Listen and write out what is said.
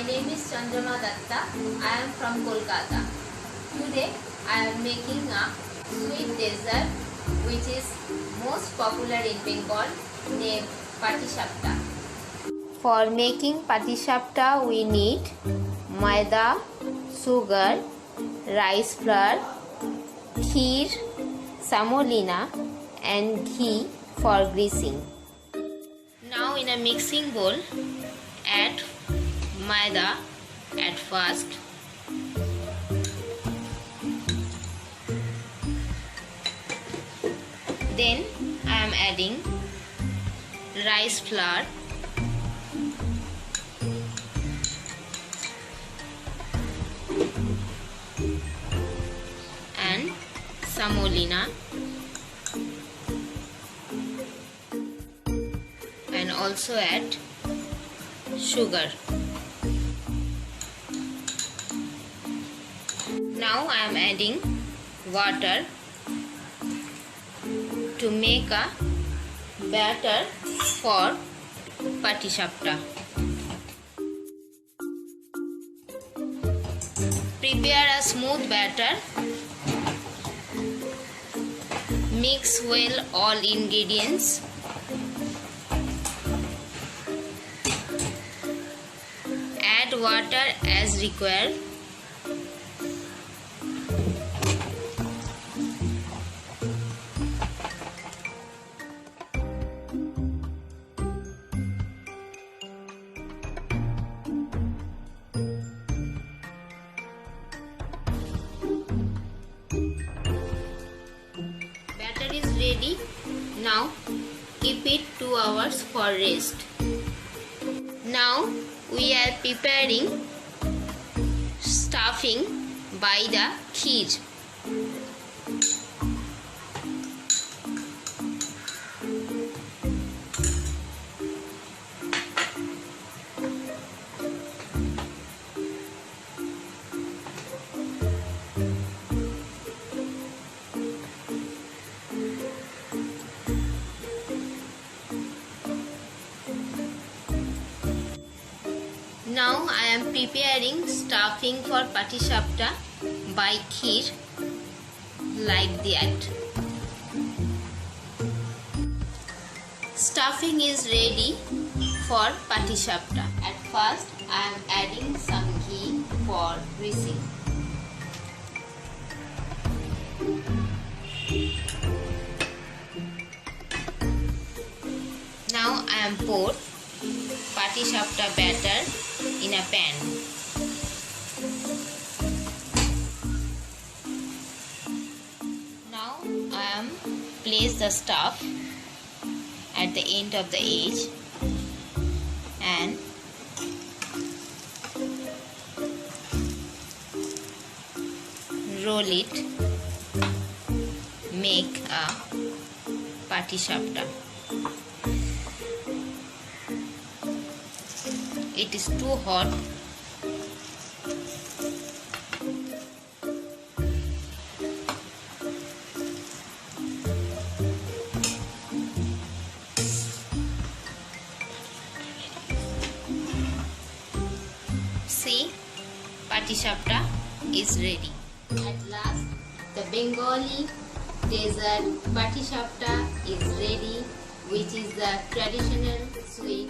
My name is Datta. I am from Kolkata. Today I am making a sweet dessert which is most popular in Bengal named Patishapta. For making Patishapta we need maida, sugar, rice flour, kheer, semolina and ghee for greasing. Now in a mixing bowl add maida at first, then I am adding rice flour, and semolina, and also add sugar. Now I am adding water to make a batter for Patishapta. Prepare a smooth batter. Mix well all ingredients. Add water as required. Batter is ready. Now keep it 2 hours for rest. Now we are preparing stuffing by the kheer. Now I am preparing stuffing for Patishapta by kheer like that. Stuffing is ready for Patishapta. At first I am adding some ghee for greasing. Now I am poured Patishapta batter in a pan. Now I am place the stuff at the end of the edge and roll it. Make a Patishapta. It is too hot. See, Patishapta is ready. At last, the Bengali dessert Patishapta is ready, which is the traditional sweet